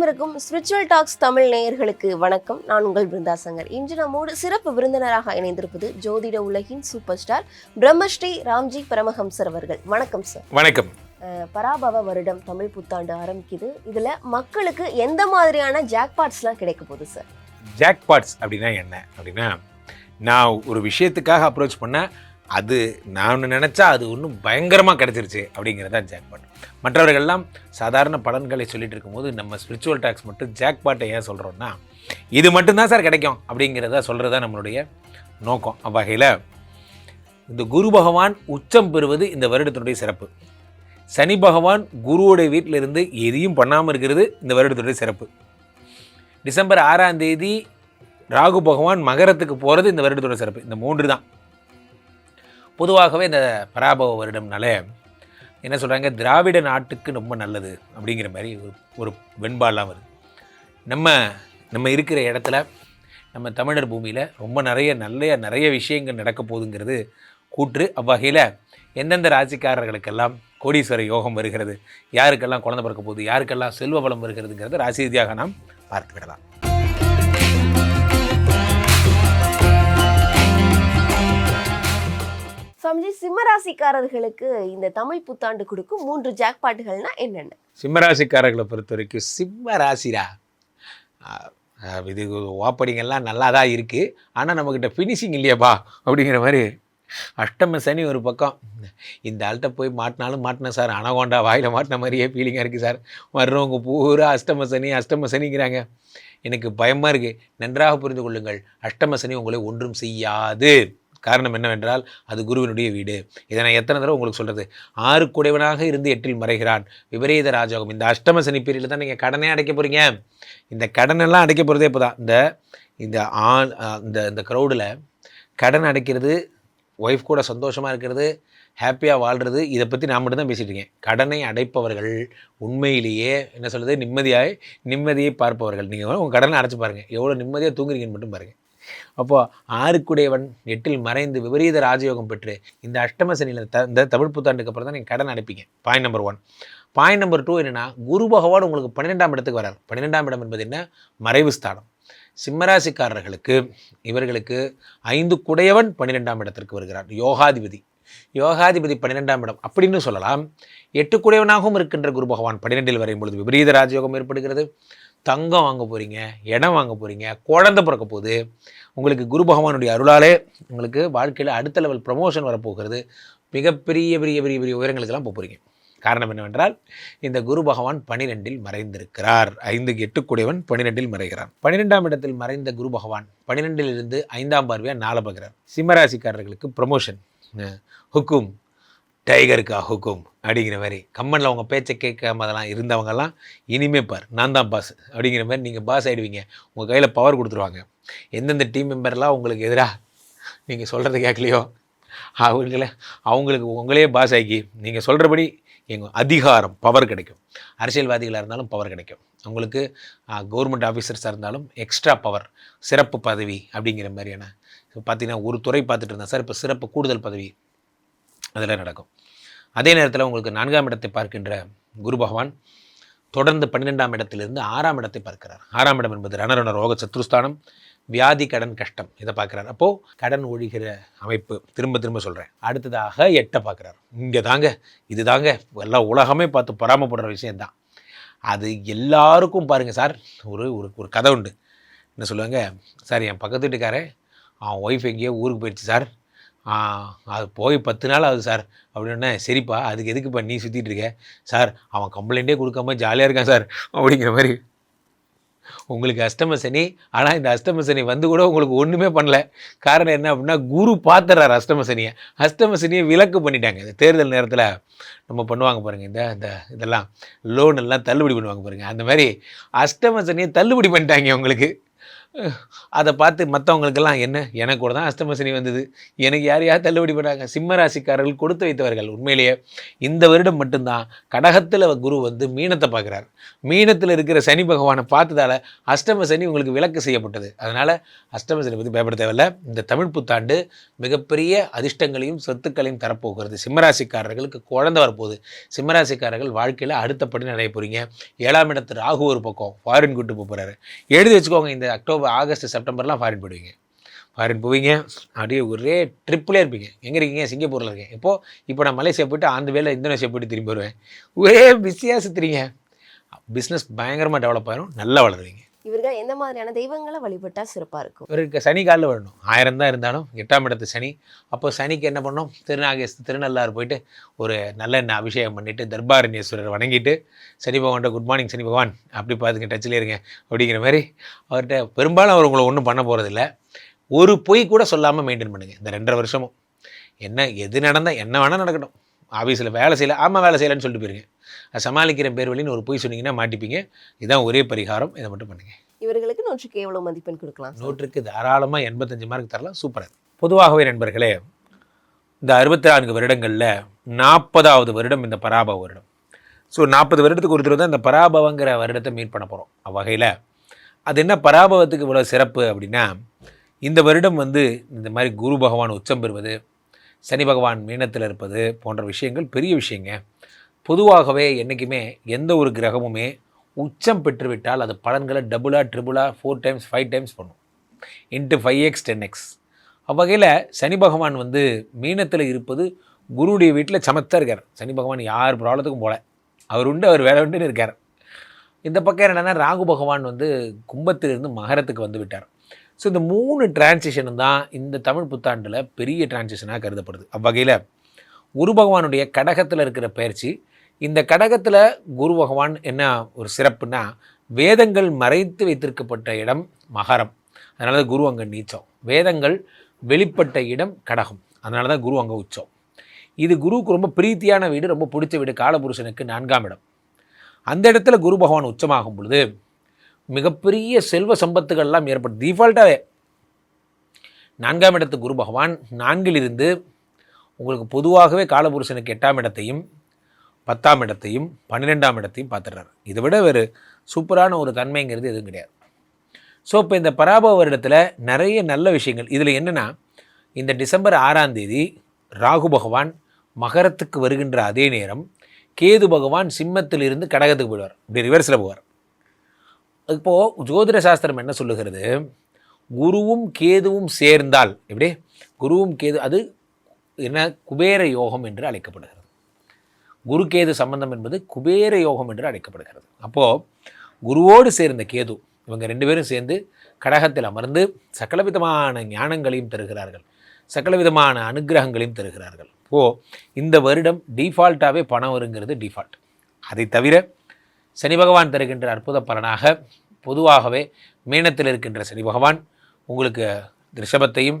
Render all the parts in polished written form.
உலகெங்கும் இருக்கும் spiritual tax Tamil நேயர்களுக்கு வணக்கம். நான் உங்கள் பிருந்தா சங்கர். இன்று நம்மோடு சிறப்பு விருந்தினராக இணைந்திருப்பது ஜோதிட உலகின் சூப்பர் ஸ்டார் பிரம்மஸ்ரீ ராம்ஜி பரமஹம்சர் அவர்கள். வணக்கம் சார். வணக்கம். பராபவ வருடம் தமிழ் புத்தாண்டு ஆரம்பிக்குது. இதுல மக்களுக்கு எந்த மாதிரியான ஜாக்பாட்ஸ்லாம் கிடைக்க போகுது சார்? ஜாக்பாட்ஸ் அப்படின்னா என்ன அப்படின்னா, நான் ஒரு விஷயத்துக்காக அப்ரோச் பண்ண அது நான் நினச்சா அது ஒன்றும் பயங்கரமாக கிடச்சிருச்சு அப்படிங்கிறது தான் ஜாக்பாட். மற்றவர்கள்லாம் சாதாரண பலன்களை சொல்லிட்டு இருக்கும்போது நம்ம ஸ்பிரிச்சுவல் டாக்ஸ் மட்டும் ஜாக்பாட்டை ஏன் சொல்கிறோன்னா, இது மட்டும்தான் சார் கிடைக்கும் அப்படிங்கிறத சொல்கிறது தான் நம்மளுடைய நோக்கம். அவ்வகையில் இந்த குரு பகவான் உச்சம் பெறுவது இந்த வருடத்தினுடைய சிறப்பு. சனி பகவான் குருவோடைய வீட்டில் இருந்து எதையும் பண்ணாமல் இருக்கிறது இந்த வருடத்துடைய சிறப்பு. டிசம்பர் 6ஆம் தேதி ராகு பகவான் மகரத்துக்கு போகிறது இந்த வருடத்தோட சிறப்பு. இந்த 3 தான். பொதுவாகவே இந்த பராபவ வருடம்னால என்ன சொல்கிறாங்க, திராவிட நாட்டுக்கு ரொம்ப நல்லது அப்படிங்கிற மாதிரி ஒரு வெண்பாலாம் வருது. நம்ம இருக்கிற இடத்துல நம்ம தமிழர் பூமியில் ரொம்ப நிறைய விஷயங்கள் நடக்க போகுதுங்கிறது கூற்று. அவ்வகையில் எந்தெந்த ராசிக்காரர்களுக்கெல்லாம் கோடீஸ்வர யோகம் வருகிறது, யாருக்கெல்லாம் குழந்தை பிறக்க போகுது, யாருக்கெல்லாம் செல்வ வளம் வருகிறதுங்கிறது ராசி ரீதியாக நாம் பார்த்து விடலாம். சாமிஜி, சிம்மராசிக்காரர்களுக்கு இந்த தமிழ் புத்தாண்டு கொடுக்கும் 3 ஜாக்பாட்டுகள்னா என்னென்ன? சிம்மராசிக்காரர்களை பொறுத்த வரைக்கும் சிம்ம ராசிரா இது ஓப்பனிங்கெல்லாம் நல்லா தான் இருக்குது, ஆனால் நம்மக்கிட்ட ஃபினிஷிங் இல்லையாப்பா அப்படிங்கிற மாதிரி. அஷ்டம சனி ஒரு பக்கம், இந்த ஆள்கிட்ட போய் மாட்டினேன் சார், அனகோண்டா வாயில் மாட்டின மாதிரியே ஃபீலிங்காக இருக்குது சார். வர்றவங்க பூரா அஷ்டம சனிங்கிறாங்க. எனக்கு பயமாக இருக்குது. நன்றாக புரிந்து கொள்ளுங்கள், அஷ்டம சனி உங்களை ஒன்றும் செய்யாது. காரணம் என்னவென்றால் அது குருவினுடைய வீடு. இதை நான் எத்தனை தடவை உங்களுக்கு சொல்கிறது. 6 குடைவனாக இருந்து 8இல் மறைகிறான். விபரீத ராஜயோகம். இந்த அஷ்டம சனி பீரியடில் தான் நீங்கள் கடனே அடைக்க போகிறீங்க. இந்த கடனெல்லாம் அடைக்க போகிறதே இப்போ தான். இந்த க்ரௌடில் கடன் அடைக்கிறது, ஒய்ஃப் கூட சந்தோஷமாக இருக்கிறது, ஹாப்பியாக வாழ்கிறது, இதை பற்றி நான் மட்டும் தான் பேசிகிட்டு இருக்கேன். கடனை அடைப்பவர்கள் உண்மையிலேயே என்ன சொல்கிறது, நிம்மதியை பார்ப்பவர்கள். நீங்கள் உங்கள் கடனை அடைச்சி பாருங்கள், எவ்வளோ நிம்மதியாக தூங்குறீங்கன்னு மட்டும் பாருங்கள். அப்போது 6 குடையவன் 8இல் மறைந்து விபரீத ராஜயோகம் பெற்று இந்த அஷ்டம சனியில் இந்த தமிழ் புத்தாண்டுக்கு அப்புறம் தான் நீங்கள் கடன் அடைப்பீங்க. Point number 1. பாயிண்ட் நம்பர் 2 என்னென்னா, குரு பகவான் உங்களுக்கு 12ஆம் இடத்துக்கு வரார். 12ஆம் இடம் என்பது என்ன? மறைவு ஸ்தானம். சிம்மராசிக்காரர்களுக்கு இவர்களுக்கு 5 குடையவன் 12ஆம் இடத்திற்கு வருகிறார். யோகாதிபதி 12ஆம் இடம் அப்படின்னு சொல்லலாம். 8 குடையவனாகவும் இருக்கின்ற குரு பகவான் 12இல் வரையும் பொழுது விபரீத ராஜயோகம் ஏற்படுகிறது. தங்கம் வாங்க போகிறீங்க, இடம் வாங்க போகிறீங்க, குழந்தை பிறக்க போகுது. உங்களுக்கு குரு பகவானுடைய அருளாலே உங்களுக்கு வாழ்க்கையில் அடுத்த லெவல் ப்ரமோஷன் வரப்போகிறது. மிகப்பெரிய உயரங்களுக்கெல்லாம் போகிறீங்க. காரணம் என்னவென்றால் இந்த குரு பகவான் 12இல் மறைந்திருக்கிறார். 8 கூடியவன் 12இல் மறைகிறான். 12ஆம் இடத்தில் மறைந்த குரு பகவான் 12இல் இருந்து 5ஆம் பார்வையாக 4 பார்க்கிறார். சிம்மராசிக்காரர்களுக்கு ப்ரமோஷன். ஹுக்கும் டைகருக்கா ஹுக்கும் அப்படிங்கிற மாதிரி. கம்மனில் அவங்க பேச்சை கேட்காம அதெல்லாம் இருந்தவங்கெல்லாம் இனிமே பார் நான் தான் பாஸ் அப்படிங்கிற மாதிரி நீங்கள் பாஸ் ஆகிடுவீங்க. உங்கள் கையில் பவர் கொடுத்துருவாங்க. எந்தெந்த டீம் மெம்பர்லாம் உங்களுக்கு எதிராக நீங்கள் சொல்கிறத கேட்கலையோ அவங்களுக்கு உங்களே பாஸ் ஆகி நீங்கள் சொல்கிறபடி எங்கள் அதிகாரம் பவர் கிடைக்கும். அரசியல்வாதிகளாக இருந்தாலும் பவர் கிடைக்கும். உங்களுக்கு கவர்மெண்ட் ஆஃபீஸர்ஸாக இருந்தாலும் எக்ஸ்ட்ரா பவர், சிறப்பு பதவி அப்படிங்கிற மாதிரியான. பார்த்தீங்கன்னா ஒரு துறை பார்த்துட்டு இருந்தேன் சார், இப்போ சிறப்பு கூடுதல் பதவி அதெல்லாம் நடக்கும். அதே நேரத்தில் உங்களுக்கு 4ஆம் இடத்தை பார்க்கின்ற குரு பகவான் தொடர்ந்து 12ஆம் இடத்திலிருந்து 6ஆம் இடத்தை பார்க்கிறார். 6ஆம் இடம் என்பது ரணரண ரோக சத்ருஸ்தானம், வியாதி, கடன், கஷ்டம், இதை பார்க்குறார். அப்போது கடன் ஒழிகிற அமைப்பு. திரும்ப சொல்கிறேன். அடுத்ததாக 8 பார்க்குறார். இங்கே தாங்க, இது தாங்க எல்லா உலகமே பார்த்து பொறாமப்படுற விஷயந்தான். அது எல்லாருக்கும் பாருங்கள் சார். ஒரு கதை உண்டு. என்ன சொல்லுவாங்க, சார் என் பக்கத்து வீட்டுக்காரே அவன் ஒய்ஃப் எங்கேயோ ஊருக்கு போயிடுச்சு சார், அது போய் 10 நாள் ஆகுது சார் அப்படின்னா, சரிப்பா அதுக்கு எதுக்குப்பா நீ சுற்றிட்டு இருக்க சார், அவன் கம்ப்ளைண்ட்டே கொடுக்காம ஜாலியாக இருக்கான் சார் அப்படிங்கிற மாதிரி. உங்களுக்கு அஷ்டம சனி, ஆனால் இந்த அஷ்டம சனி வந்து கூட உங்களுக்கு ஒன்றுமே பண்ணல. காரணம் என்ன அப்படின்னா, குரு பார்த்துறாரு அஷ்டம சனியை விலக்கு பண்ணிட்டாங்க. இந்த தேர்தல் நேரத்தில் நம்ம பண்ணுவாங்க பாருங்கள், இதெல்லாம் லோன் எல்லாம் தள்ளுபடி பண்ணுவாங்க பாருங்கள், அந்த மாதிரி அஷ்டம சனியை தள்ளுபடி பண்ணிட்டாங்க உங்களுக்கு. அதை பார்த்து மற்றவங்களுக்கெல்லாம் என்ன எனக்கு கூட தான் அஷ்டம சனி வந்தது, எனக்கு யார் யார் தள்ளுபடி பண்ணாங்க. சிம்ம ராசிக்காரர்கள் கொடுத்து வைத்தவர்கள். உண்மையிலேயே இந்த வருடம் மட்டும்தான் கடகத்தில் குரு வந்து மீனத்தை பார்க்குறார். மீனத்தில் இருக்கிற சனி பகவானை பார்த்ததால அஷ்டம சனி உங்களுக்கு விலக்கு செய்யப்பட்டது. அதனால் அஷ்டம சனி பற்றி பயப்பட தேவையில்லை. இந்த தமிழ் புத்தாண்டு மிகப்பெரிய அதிர்ஷ்டங்களையும் சொத்துக்களையும் தரப்போகிறது. சிம்மராசிக்காரர்களுக்கு குழந்தை வரப்போகுது. சிம்மராசிக்காரர்கள் வாழ்க்கையில் அடுத்த படி நடைய போகிறீங்க. 7ஆம் இடத்து ராகு ஒரு பக்கம் ஃபாரின் கூட்டு போகிறாரு. எழுதி வச்சுக்கோங்க, இந்த அக்டோபர் ஆகஸ்ட் செப்டம்பர்லாம் ஃபாரின் போயிடுவீங்க. ஃபாரின் போவீங்க, அப்படியே ஒரே ட்ரிப்லேயே இருப்பீங்க. எங்கே இருக்கீங்க? சிங்கப்பூரில் இருக்கேன். இப்போ நான் மலேசியா போய்ட்டு அந்த வேலை இந்தோனேஷியா போய்ட்டு திரும்பி வருவேன். ஒரே பிஸியாக சுற்றுறீங்க. பிஸ்னஸ் பயங்கரமாக டெவலப் ஆகிரும், நல்லா வளருவீங்க. இவர்கள் எந்த மாதிரியான தெய்வங்களை வழிபட்டால் சிறப்பாக இருக்கும்? இவருக்கு சனி காலில் வரணும். 1000 தான் இருந்தாலும் 8ஆம் இடத்து சனி. அப்போ சனிக்கு என்ன பண்ணோம்? திருநள்ளாறு போயிட்டு ஒரு நல்லெண்ணெய் அபிஷேகம் பண்ணிவிட்டு தர்பாரண்யேஸ்வரர் வணங்கிட்டு சனி பகவான்கிட்ட குட் மார்னிங் சனி பகவான் அப்படி பார்த்துங்க டச்சில் இருங்க அப்படிங்கிற மாதிரி அவர்கிட்ட பெரும்பாலும் அவர் உங்களை ஒன்றும் பண்ண போகிறதில்ல. ஒரு பொய் கூட சொல்லாமல் மெயின்டைன் பண்ணுங்கள் இந்த 2.5 வருஷமும். என்ன எது நடந்தால் என்ன வேணால் நடக்கட்டும். ஆஃபீஸில் வேலை செய்யலை, ஆமாம் வேலை செய்யலைன்னு சொல்லிட்டு போயிருங்க. அது சமாளிக்கிற பேர் வழின்னு ஒரு பொய் சொன்னீங்கன்னா மாட்டிப்பீங்க. இதுதான் ஒரே பரிகாரம். இதை மட்டும் பண்ணுங்கள். இவர்களுக்கு 100க்கு எவ்வளோ மதிப்பெண் கொடுக்கலாம்? 100க்கு தாராளமாக 85 மார்க் தரலாம். சூப்பராக. பொதுவாகவே நண்பர்களே, இந்த 64 வருடங்களில் 40வது வருடம் இந்த பராபவ வருடம். ஸோ 40 வருடத்துக்கு ஒரு தடவை தான் இந்த பராபவங்கிற வருடத்தை மீட் பண்ண போகிறோம். அவ்வகையில் அது என்ன பராபவத்துக்கு இவ்வளோ சிறப்பு அப்படின்னா, இந்த வருடம் வந்து இந்த மாதிரி குரு பகவான் உச்சம் பெறுவது, சனி பகவான் மீனத்தில் இருப்பது போன்ற விஷயங்கள் பெரிய விஷயங்க. பொதுவாகவே என்றைக்குமே எந்த ஒரு கிரகமுமே உச்சம் பெற்றுவிட்டால் அது பலன்களை டபுளாக ட்ரிபிளாக 4 டைம்ஸ் 5 டைம்ஸ் பண்ணும். Into 5x 10x. அவ்வகையில் சனி பகவான் வந்து மீனத்தில் இருப்பது குருவுடைய வீட்டில் சமத்தாக இருக்கார். சனி பகவான் யார் ப்ராப்ளத்துக்கும் போல, அவர் உண்டு அவர் வேலை உண்டுன்னு இருக்கார். இந்த பக்கம் என்னென்னா ராகு பகவான் வந்து கும்பத்திலிருந்து மகரத்துக்கு வந்து விட்டார். ஸோ இந்த 3 டிரான்சிஷனும் தான் இந்த தமிழ் புத்தாண்டில் பெரிய டிரான்சிஷனாக கருதப்படுது. அவ்வகையில் குரு பகவானுடைய கடகத்தில் இருக்கிற பயிற்சி, இந்த கடகத்தில் குரு பகவான் என்ன ஒரு சிறப்புனா, வேதங்கள் மறைத்து வைத்திருக்கப்பட்ட இடம் மகரம், அதனால தான் குரு அங்கே நீச்சம். வேதங்கள் வெளிப்பட்ட இடம் கடகம், அதனால தான் குரு அங்கே உச்சம். இது குருவுக்கு ரொம்ப பிரீத்தியான வீடு, ரொம்ப பிடிச்ச வீடு. காலபுருஷனுக்கு 4ஆம் இடம். அந்த இடத்துல குரு பகவான் உச்சமாகும் பொழுது மிகப்பெரிய செல்வ சம்பத்துகள்லாம் ஏற்பட்டு டிஃபால்ட்டாகவே 4ஆம் இடத்து குரு பகவான் 4ல் இருந்து உங்களுக்கு பொதுவாகவே காலபுருஷனுக்கு 8ஆம் இடத்தையும் 10ஆம் இடத்தையும் 12ஆம் இடத்தையும் பார்த்துடுறாரு. இதை விட வேறு சூப்பரான ஒரு தன்மைங்கிறது எதுவும் கிடையாது. ஸோ இப்போ இந்த பராபவ வருடத்தில் நிறைய நல்ல விஷயங்கள். இதில் என்னென்னா, இந்த டிசம்பர் 6ஆம் தேதி ராகு பகவான் மகரத்துக்கு வருகின்ற அதே நேரம் கேது பகவான் சிம்மத்தில் இருந்து கடகத்துக்கு போயிடுவார். இப்படி ரிவர்ஸில் போவார். இப்போது ஜோதிட சாஸ்திரம் என்ன சொல்லுகிறது, குருவும் கேதுவும் சேர்ந்தால் எப்படி, குருவும் கேது அது என்ன குபேர யோகம் என்று அழைக்கப்படுகிறது. குரு கேது சம்பந்தம் என்பது குபேர யோகம் என்று அழைக்கப்படுகிறது. அப்போது குருவோடு சேர்ந்த கேது இவங்க 2 பேரும் சேர்ந்து கடகத்தில் அமர்ந்து சகலவிதமான ஞானங்களையும் தருகிறார்கள், சகலவிதமான அனுகிரகங்களையும் தருகிறார்கள். இந்த வருடம் டிஃபால்ட்டாகவே பணம் வருங்கிறது டிஃபால்ட். அதை தவிர சனி பகவான் தருகின்ற அற்புத பலனாக பொதுவாகவே மீனத்தில் இருக்கின்ற சனி பகவான் உங்களுக்கு ரிஷபத்தையும்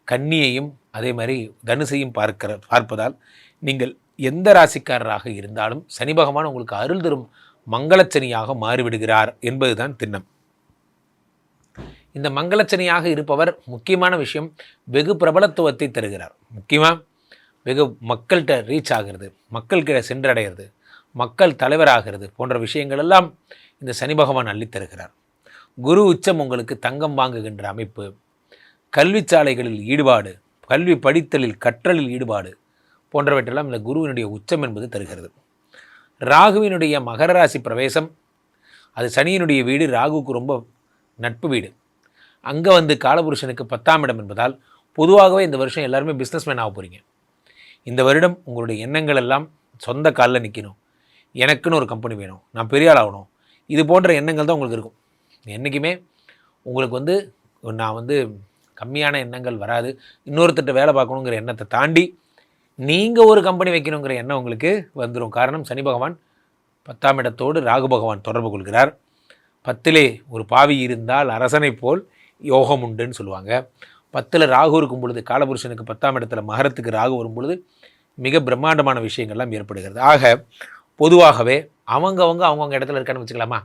கன்னியையும் அதே மாதிரி தனுசையும் பார்ப்பதால் நீங்கள் எந்த ராசிக்காரராக இருந்தாலும் சனி பகவான் உங்களுக்கு அருள் தரும் மங்களச்சனியாக மாறிவிடுகிறார் என்பதுதான் திண்ணம். இந்த மங்களச்சனியாக இருப்பவர் முக்கியமான விஷயம் வெகு பிரபலத்துவத்தை தருகிறார். முக்கியமாக வெகு மக்கள்கிட்ட ரீச் ஆகிறது, மக்கள்கிட்ட சென்றடைகிறது, மக்கள் தலைவராகிறது போன்ற விஷயங்கள் எல்லாம் இந்த சனி பகவான் அள்ளித்தருகிறார். குரு உச்சம் உங்களுக்கு தங்கம் வாங்குகின்ற அமைப்பு, கல்வி சாலைகளில் ஈடுபாடு, கல்வி படித்தலில் கற்றலில் ஈடுபாடு போன்றவற்றெல்லாம் இந்த குருவினுடைய உச்சம் என்பது தருகிறது. ராகுவினுடைய மகர ராசி பிரவேசம், அது சனியினுடைய வீடு, ராகுவுக்கு ரொம்ப நட்பு வீடு. அங்கே வந்து காலபுருஷனுக்கு 10ஆம் இடம் என்பதால் பொதுவாகவே இந்த வருஷம் எல்லாருமே பிஸ்னஸ்மேன் ஆக போகிறீங்க. இந்த வருடம் உங்களுடைய எண்ணங்கள் எல்லாம் சொந்த காலில் நிற்கணும், எனக்குன்னு ஒரு கம்பெனி வேணும், நான் பெரிய ஆள் ஆகணும், இது போன்ற எண்ணங்கள் தான் உங்களுக்கு இருக்கும். என்றைக்குமே உங்களுக்கு வந்து நான் வந்து கம்மியான எண்ணங்கள் வராது. இன்னொருத்தட்ட வேலை பார்க்கணுங்கிற எண்ணத்தை தாண்டி நீங்கள் ஒரு கம்பெனி வைக்கணுங்கிற எண்ணம் உங்களுக்கு வந்துடும். காரணம் சனி பகவான் 10ஆம் இடத்தோடு ராகு பகவான் தொடர்பு கொள்கிறார். 10லே ஒரு பாவி இருந்தால் அரசனை போல் யோகம் உண்டுன்னு சொல்லுவாங்க. 10ல் ராகு இருக்கும் பொழுது, காலபுருஷனுக்கு 10ஆம் இடத்துல மகரத்துக்கு ராகு வரும் பொழுது மிக பிரம்மாண்டமான விஷயங்கள்லாம் ஏற்படுகிறது. ஆக பொதுவாகவே அவங்கவுங்க இடத்துல இருக்கான்னு வச்சுக்கலாமா.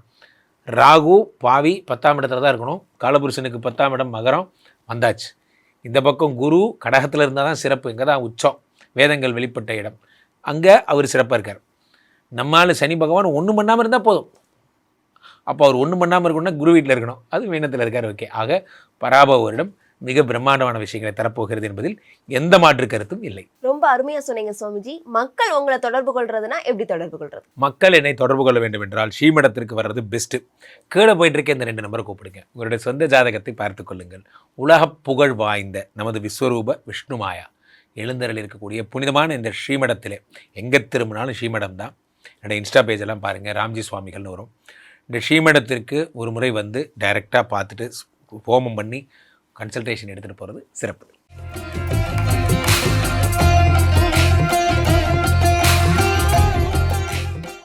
ராகு பாவி 10ஆம் இடத்துல தான் இருக்கணும். காலபுருஷனுக்கு 10ஆம் இடம் மகரம் வந்தாச்சு. இந்த பக்கம் குரு கடகத்தில் இருந்தால் தான் சிறப்பு, இங்கே தான் உச்சம், வேதங்கள் வெளிப்பட்ட இடம், அங்கே அவர் சிறப்பாக இருக்கார். நம்மால் சனி பகவான் ஒன்றும் பண்ணாமல் இருந்தால் போதும். அப்போ அவர் ஒன்றும் பண்ணாமல் இருக்கணும்னா குரு வீட்டில் இருக்கணும், அது மீனத்தில் இருக்கார். ஓகே, ஆக பராபவ வருடம் மிக பிரம்மாண்டமான விஷயங்களை தரப்போகிறது என்பதில் எந்த மாற்று கருத்தும் இல்லை. ரொம்ப அருமையா சொன்னீங்க சுவாமிஜி. மக்கள் உங்களை தொடர்பு கொள்றதுனா எப்படி தொடர்பு கொள்றது? மக்கள் என்னை தொடர்பு கொள்ள வேண்டும் என்றால் ஸ்ரீமடத்திற்கு வர்றது பெஸ்ட்டு. கீழே போயிட்டு இருக்க இந்த 2 நம்பரை கூப்பிடுங்க. உங்களுடைய சொந்த ஜாதகத்தை பார்த்து கொள்ளுங்கள். உலக புகழ் வாய்ந்த நமது விஸ்வரூப விஷ்ணுமாயா எழுந்தருள் இருக்கக்கூடிய புனிதமான இந்த ஸ்ரீமடத்திலே எங்கே திரும்பினாலும் ஸ்ரீமடம் தான். என்னோடய இன்ஸ்டா பேஜெல்லாம் பாருங்கள், ராம்ஜி சுவாமிகள்னு வரும். இந்த ஸ்ரீமடத்திற்கு ஒரு முறை வந்து டைரெக்டாக பார்த்துட்டு ஹோமம் பண்ணி கன்சல்டேஷன் எடுத்துகிட்டு போகிறது சிறப்பு.